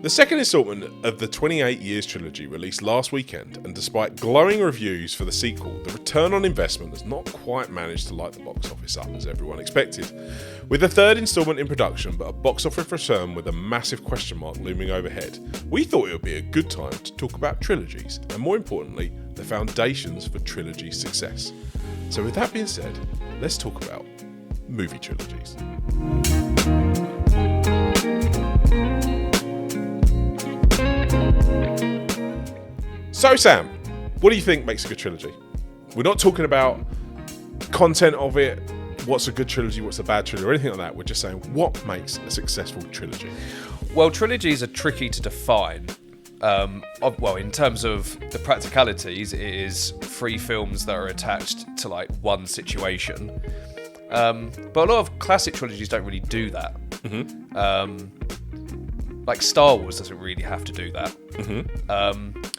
The second instalment of the 28 Years trilogy released last weekend, and despite glowing reviews for the sequel, the return on investment has not quite managed to light the box office up as everyone expected. With the third instalment in production, but a box office return with a massive question mark looming overhead, we thought it would be a good time to talk about trilogies, and more importantly, the foundations for trilogy success. So with that being said, let's talk about movie trilogies. So Sam, what do you think makes a good trilogy? We're not talking about content of it, what's a good trilogy, what's a bad trilogy, or anything like that. We're just saying what makes a successful trilogy. Well, trilogies are tricky to define. In terms of the practicalities, it is 3 films that are attached to like one situation. But a lot of classic trilogies don't really do that. Like Star Wars doesn't really have to do that.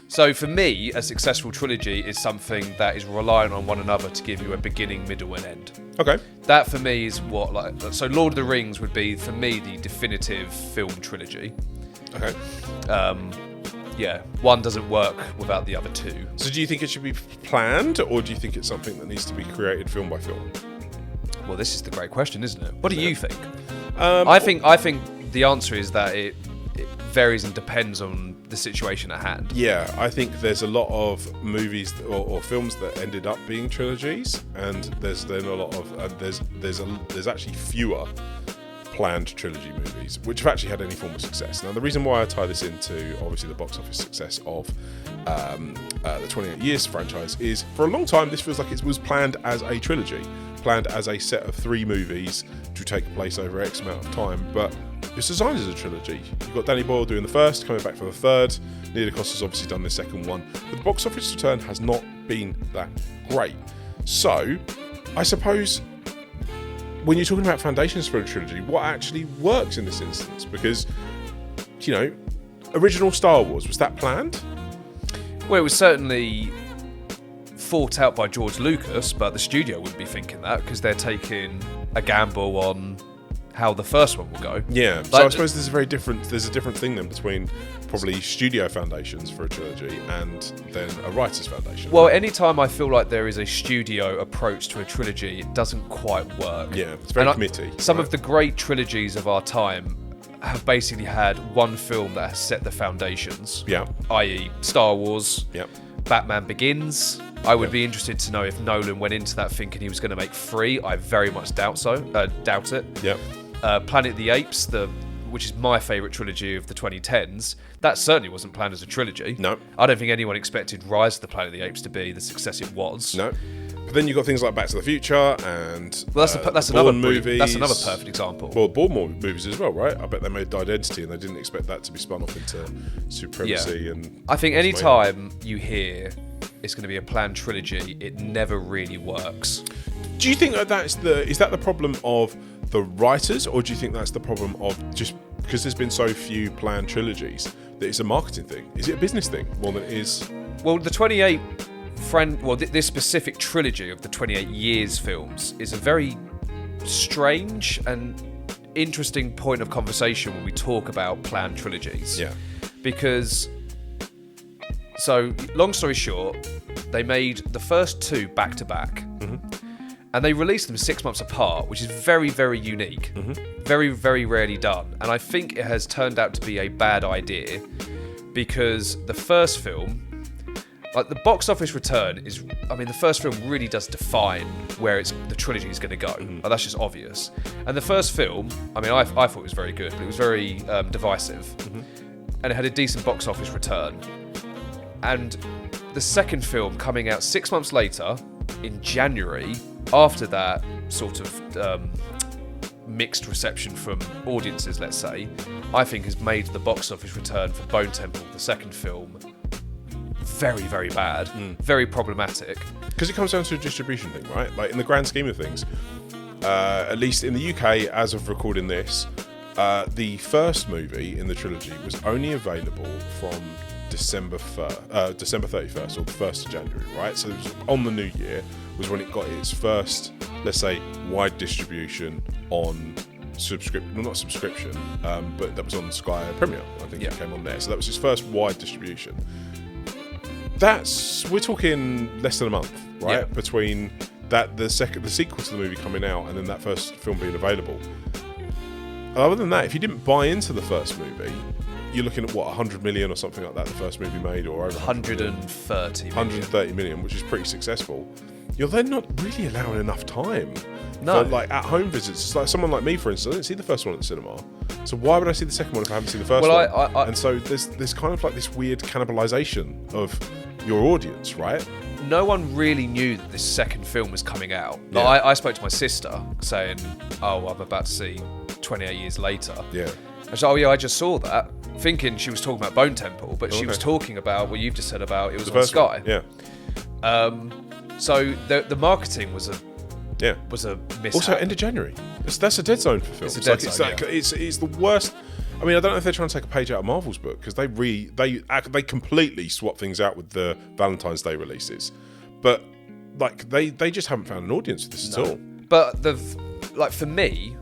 So for me, a successful trilogy is something that is reliant on one another to give you a beginning, middle, and end. Okay. That for me is what so Lord of the Rings would be for me the definitive film trilogy. Okay. One doesn't work without the other two. So do you think it should be planned, or do you think it's something that needs to be created film by film? Well, this is the great question, isn't it? What do you think? I think the answer is that it varies and depends on the situation at hand. Yeah, I think there's a lot of movies or films that ended up being trilogies, and there's then a lot of there's actually fewer planned trilogy movies which have actually had any form of success. Now, the reason why I tie this into obviously the box office success of the 28 Years franchise is for a long time this feels like it was planned as a trilogy, planned as a set of 3 movies to take place over X amount of time, but it's designed as a trilogy. You've got Danny Boyle doing the first, coming back for the third. Neil deGrasse's obviously done the second one, but the box office return has not been that great. So, I suppose when you're talking about foundations for a trilogy, what actually works in this instance? Because, original Star Wars, was that planned? Well, it was certainly thought out by George Lucas, but the studio wouldn't be thinking that because they're taking a gamble on how the first one will go. Yeah, so I suppose there's a different thing then between probably studio foundations for a trilogy and then a writer's foundation. Well, anytime I feel like there is a studio approach to a trilogy, it doesn't quite work. Yeah, it's very committee. Some of the great trilogies of our time have basically had one film that has set the foundations. Yeah. I.e. Star Wars. Yeah. Batman Begins. I would be interested to know if Nolan went into that thinking he was going to make 3. I very much doubt it. Yeah. Planet of the Apes, which is my favourite trilogy of the 2010s, that certainly wasn't planned as a trilogy. No. I don't think anyone expected Rise of the Planet of the Apes to be the success it was. No. But then you've got things like Back to the Future and that's another movie. That's another perfect example. Well, Bourne movies as well, right? I bet they made Identity and they didn't expect that to be spun off into Supremacy. Yeah. And I think any time you hear it's going to be a planned trilogy, it never really works. Do you think that is that the problem of the writers, or do you think that's the problem of just because there's been so few planned trilogies that it's a marketing thing? Is it a business thing more than it is? Well, this specific trilogy of the 28 Years films is a very strange and interesting point of conversation when we talk about planned trilogies. Yeah. Because, so long story short, they made the first 2 back to back. And they released them 6 months apart, which is very, very unique. Very, very rarely done. And I think it has turned out to be a bad idea because the first film, like the box office return the first film really does define where the trilogy is going to go. That's just obvious. And the first film, I thought it was very good, but it was very divisive. And it had a decent box office return. And the second film coming out 6 months later, in January, after that sort of mixed reception from audiences, let's say, I think has made the box office return for Bone Temple, the second film, very, very bad, very problematic. Because it comes down to a distribution thing, right? Like in the grand scheme of things, at least in the UK, as of recording this, the first movie in the trilogy was only available from December 31st or the 1st of January, right? So it was on the new year was when it got its first, let's say, wide distribution on not subscription, but that was on Sky Premiere. I think it came on there. So that was his first wide distribution. We're talking less than a month, right? Yeah. Between that the sequel to the movie coming out and then that first film being available. Other than that, if you didn't buy into the first movie, you're looking at 100 million or something like that the first movie made, or over 130 million, which is pretty successful. You're then not really allowing enough time for like at home visits. It's like someone like me, for instance, I didn't see the first one at the cinema, so why would I see the second one if I haven't seen the first one? And so there's kind of like this weird cannibalization of your audience, right? No one really knew that this second film was coming out. Like, I spoke to my sister saying, "Oh, I'm about to see 28 Years Later." Yeah. I said, "Oh yeah, I just saw that," thinking she was talking about Bone Temple, but she was talking about what you've just said about it was on Sky. Yeah. So the marketing was a mishap. Also, end of January. That's a dead zone for films. It's a dead zone. It's the worst. I mean, I don't know if they're trying to take a page out of Marvel's book, because they completely swap things out with the Valentine's Day releases, but like they just haven't found an audience for this at all. But for me,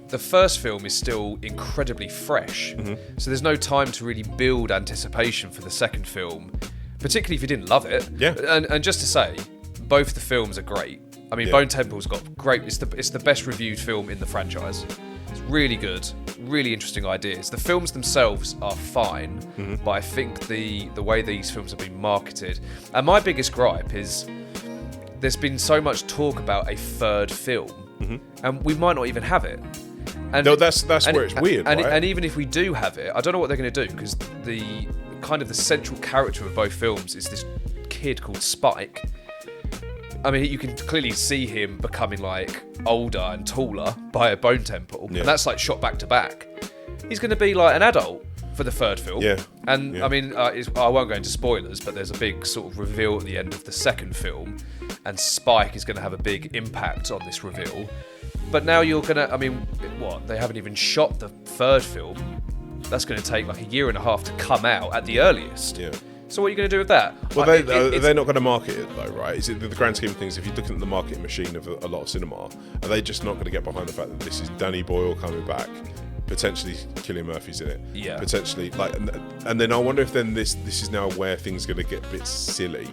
the first film is still incredibly fresh, so there's no time to really build anticipation for the second film, particularly if you didn't love it. Yeah. And just to say, both the films are great. I mean, Bone Temple's got great. It's the best reviewed film in the franchise. It's really good, really interesting ideas. The films themselves are fine, but I think the way these films have been marketed, and my biggest gripe is there's been so much talk about a third film, and we might not even have it. And no, that's where it's weird, right? And even if we do have it, I don't know what they're going to do, because the central character of both films is this kid called Spike. I mean, you can clearly see him becoming like older and taller by a Bone Temple, and that's like shot back to back. He's going to be like an adult for the third film. Yeah. And I mean, I won't go into spoilers, but there's a big sort of reveal at the end of the second film, and Spike is going to have a big impact on this reveal. But now you're going to, I mean, what? They haven't even shot the third film. That's going to take like a year and a half to come out at the earliest. Yeah. So what are you going to do with that? Well, they're not going to market it though, right? Is it the grand scheme of things? If you're looking at the marketing machine of a lot of cinema, are they just not going to get behind the fact that this is Danny Boyle coming back, potentially Cillian Murphy's in it, potentially like, and then I wonder if then this is now where things are going to get a bit silly.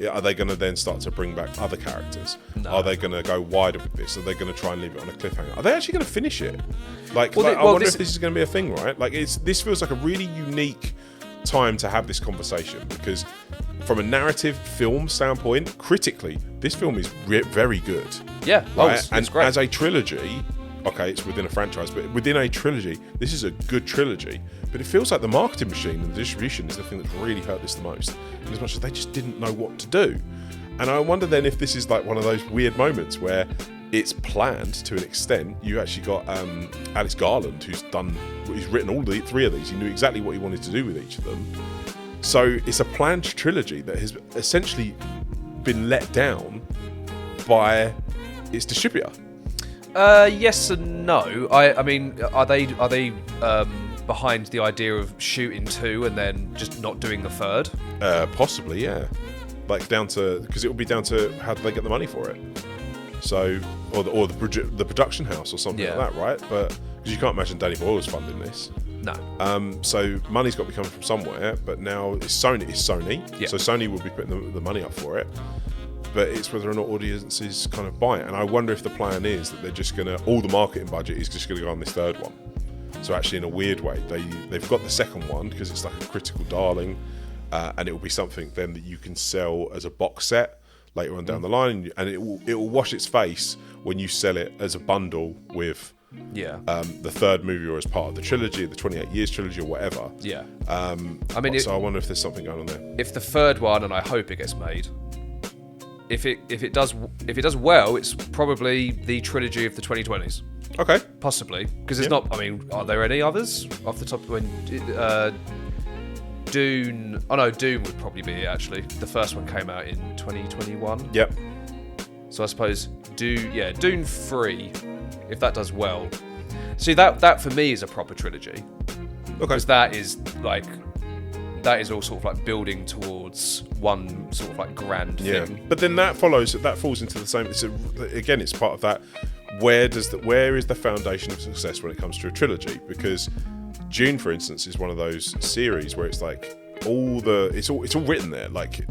Are they going to then start to bring back other characters? No. Are they going to go wider with this? Are they going to try and leave it on a cliffhanger? Are they actually going to finish it? I wonder if this is going to be a thing, right? Like this feels like a really unique time to have this conversation, because from a narrative film standpoint, critically, this film is very good. Yeah, right? It's great. As a trilogy, okay, it's within a franchise, but within a trilogy, this is a good trilogy. But it feels like the marketing machine and the distribution is the thing that's really hurt this the most, in as much as they just didn't know what to do. And I wonder then if this is like one of those weird moments where it's planned to an extent. You actually got Alex Garland, who's written all the three of these. He knew exactly what he wanted to do with each of them. So it's a planned trilogy that has essentially been let down by its distributor. Yes and no. I mean, are they behind the idea of shooting two and then just not doing the third? Possibly, yeah. Like because it will be down to how do they get the money for it. So, or the production house or something like that, right? But because you can't imagine Danny Boyle's funding this. No. So money's got to be coming from somewhere. But now it's Sony. Yeah. So Sony will be putting the money up for it. But it's whether or not audiences kind of buy it. And I wonder if the plan is that they're just going to, all the marketing budget is just going to go on this third one. So actually, in a weird way, they've got the second one because it's like a critical darling, and it will be something then that you can sell as a box set later on down the line, and it will wash its face when you sell it as a bundle with the third movie or as part of the trilogy, the 28 Years trilogy or whatever. Yeah. I mean, so I wonder if there's something going on there. If the third one, and I hope it gets made, if it does well, it's probably the trilogy of the 2020s. Okay. Possibly, because it's not. I mean, are there any others off the top? When Dune? Oh no, Dune would probably be it, actually. The first one came out in 2021. Yep. So I suppose Dune 3, if that does well. See, that for me is a proper trilogy. Okay. Because that is all sort of like building towards one sort of like grand thing. But then that falls into the same. It's part of that where is the foundation of success when it comes to a trilogy? Because Dune, for instance, is one of those series where it's like it's all written there. Like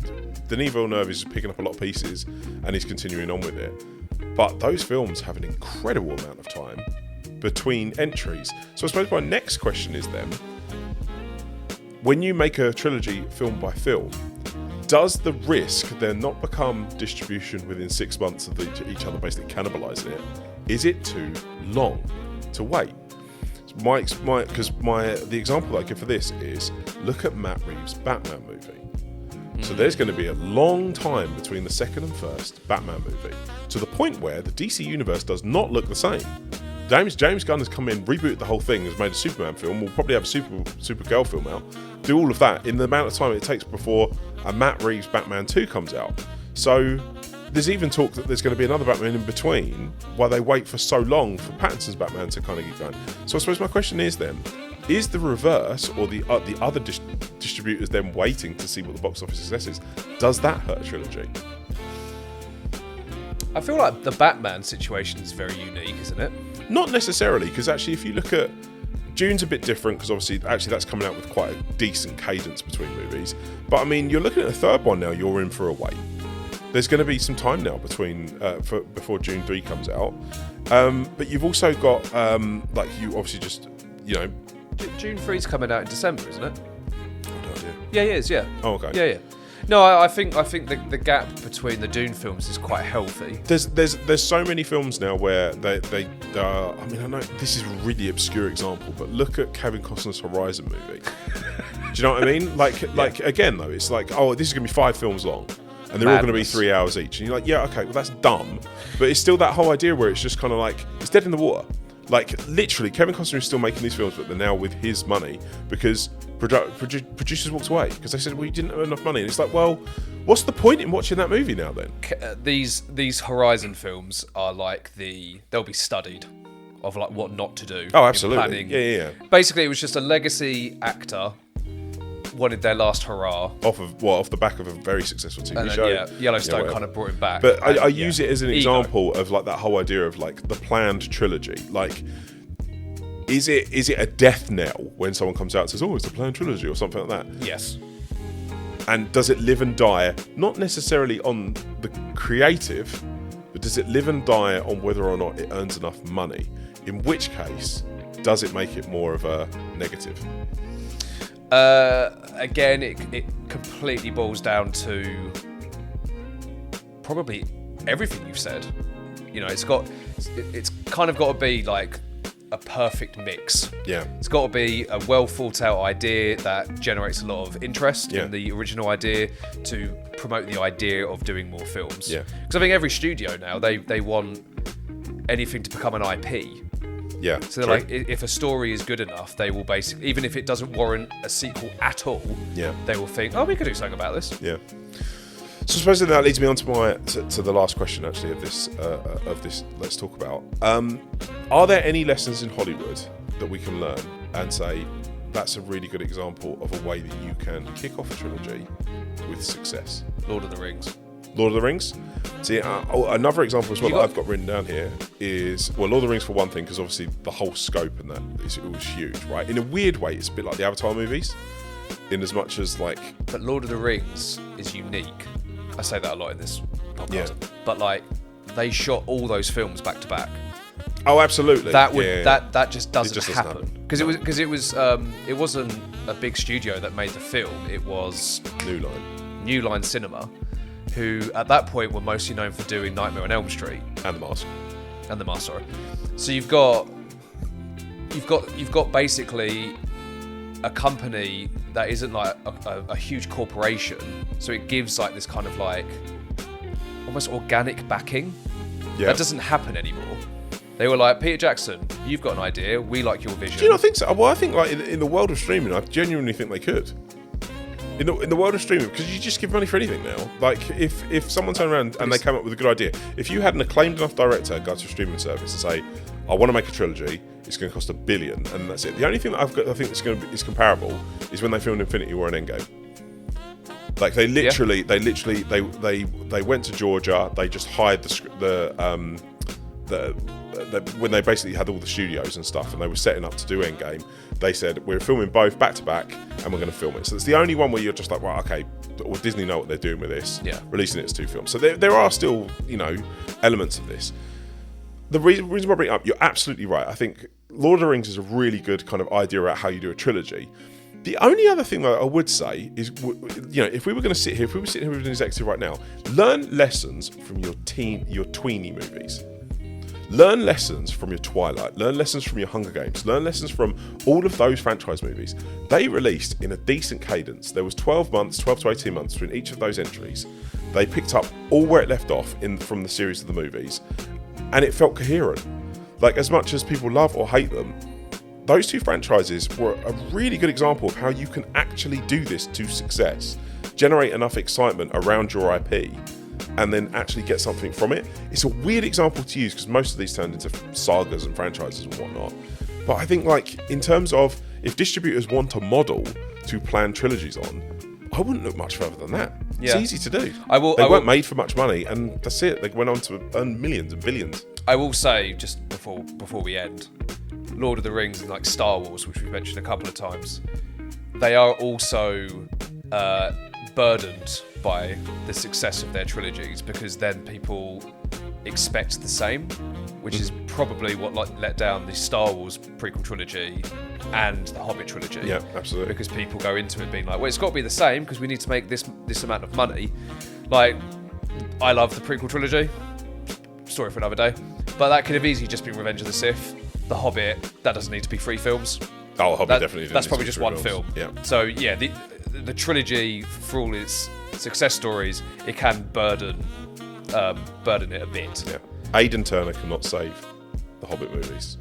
Denis Villeneuve is picking up a lot of pieces and he's continuing on with it. But those films have an incredible amount of time between entries. So I suppose my next question is then, when you make a trilogy film by film, does the risk then not become distribution within 6 months of each other basically cannibalising it? Is it too long to wait? The example I give for this is, look at Matt Reeves' Batman movie. So there's going to be a long time between the second and first Batman movie, to the point where the DC universe does not look the same. James Gunn has come in, rebooted the whole thing, has made a Superman film, we'll probably have a Supergirl film out, do all of that in the amount of time it takes before a Matt Reeves Batman 2 comes out. So there's even talk that there's going to be another Batman in between while they wait for so long for Pattinson's Batman to kind of get going. So I suppose my question is then, is the reverse, or the other distributors then waiting to see what the box office success is, does that hurt a trilogy? I feel like the Batman situation is very unique, isn't it? Not necessarily, because actually if you look at Dune's a bit different, because obviously that's coming out with quite a decent cadence between movies. But I mean, you're looking at the third one now, you're in for a wait. There's going to be some time now before Dune 3 comes out. But you've also got, you obviously just, Dune 3's coming out in December, isn't it? No idea. Yeah, it is, yeah. Oh, okay. Yeah. No, I think the gap between the Dune films is quite healthy. There's so many films now where they I mean, I know this is a really obscure example, but look at Kevin Costner's Horizon movie. Do you know what I mean? Like again though, it's like, oh, this is gonna be 5 films long, and they're all gonna be 3 hours each, and you're like, yeah, okay, well that's dumb, but it's still that whole idea where it's just kind of like it's dead in the water. Like literally, Kevin Costner is still making these films, but they're now with his money because producers walked away because they said, well, you didn't have enough money. And it's like, well, what's the point in watching that movie now then? These Horizon films are like they'll be studied of like what not to do. Oh, absolutely. Yeah. Basically, it was just a legacy actor wanted their last hurrah off the back of a very successful TV show. Yeah, Yellowstone kind of brought him back. But I use it as an example of like that whole idea of like the planned trilogy. Like, is it a death knell when someone comes out and says, oh, it's a planned trilogy or something like that? Yes. And does it live and die not necessarily on the creative, but does it live and die on whether or not it earns enough money? In which case, does it make it more of a negative? Again, it completely boils down to probably everything you've said. It's kind of got to be like a perfect mix. Yeah. It's got to be a well thought out idea that generates a lot of interest in the original idea to promote the idea of doing more films. Yeah. Because I think every studio now, they want anything to become an IP. Yeah. So they're like, if a story is good enough, they will basically, even if it doesn't warrant a sequel at all, they will think, oh, we could do something about this. Yeah. So I suppose that leads me on to the last question actually of this let's talk about. Are there any lessons in Hollywood that we can learn and say that's a really good example of a way that you can kick off a trilogy with success? Lord of the Rings. See, another example as well that I've got written down here is, well, Lord of the Rings for one thing, because obviously the whole scope and it was huge, right? In a weird way, it's a bit like the Avatar movies, in as much as like... But Lord of the Rings is unique. I say that a lot in this podcast. Yeah. But like, they shot all those films back to back. Oh, absolutely. That just doesn't happen. Because it wasn't a big studio that made the film. It was New Line Cinema, who at that point were mostly known for doing Nightmare on Elm Street and The Mask. Sorry. So you've got basically a company that isn't like a huge corporation, so it gives like this kind of like almost organic backing. Yeah. That doesn't happen anymore. They were like, Peter Jackson, you've got an idea, we like your vision. Do you not think so? Well, I think like in the world of streaming, I genuinely think they could. In the world of streaming, because you just give money for anything now. Like if someone turned around and they came up with a good idea, if you had an acclaimed enough director go to a streaming service and say, I want to make a trilogy, it's going to cost $1 billion, and that's it. The only thing that I think is comparable is when they filmed Infinity War and Endgame. Like they went to Georgia, they just hired the when they basically had all the studios and stuff, and they were setting up to do Endgame, they said we're filming both back to back, and we're going to film it. So it's the only one where you're just like, well, okay, or Disney know what they're doing with this, releasing it as 2 films. So there are still, elements of this. The reason why I bring it up, you're absolutely right. I think Lord of the Rings is a really good kind of idea about how you do a trilogy. The only other thing that I would say is, if we were going to sit here, if we were sitting here with an executive right now, learn lessons from your tweeny movies. Learn lessons from your Twilight. Learn lessons from your Hunger Games. Learn lessons from all of those franchise movies. They released in a decent cadence. There was 12 to 18 months between each of those entries. They picked up all where it left off from the series of the movies, and it felt coherent. Like, as much as people love or hate them, those 2 franchises were a really good example of how you can actually do this to success. Generate enough excitement around your IP and then actually get something from it. It's a weird example to use because most of these turned into sagas and franchises and whatnot. But I think, like, in terms of if distributors want a model to plan trilogies on, I wouldn't look much further than that. It's easy to do. They weren't made for much money, and that's it. They went on to earn millions and billions. I will say, just before we end, Lord of the Rings and like Star Wars, which we've mentioned a couple of times, they are also burdened by the success of their trilogies, because then people expect the same, which is probably what let down the Star Wars prequel trilogy and the Hobbit trilogy. Yeah, absolutely. Because people go into it being like, well, it's got to be the same because we need to make this amount of money. Like, I love the prequel trilogy. Story for another day. But that could have easily just been Revenge of the Sith. The Hobbit, that doesn't need to be 3 films. Oh, Hobbit definitely didn't. That's probably just 1 film. Yeah. So yeah, the trilogy, for all its success stories, it can burden it a bit. Yeah. Aidan Turner cannot save the Hobbit movies.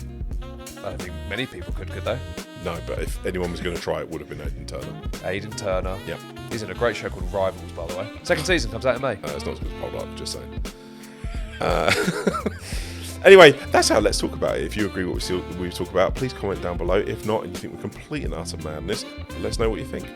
I don't think many people could they? No, but if anyone was going to try, it would have been Aidan Turner. Aidan Turner. Yeah. He's in a great show called Rivals, by the way. 2nd season comes out in May. It's not as good as Pole Up, just saying. Anyway, that's how Let's Talk About It. If you agree with what we talk about, please comment down below. If not, and you think we're complete and utter madness, let us know what you think.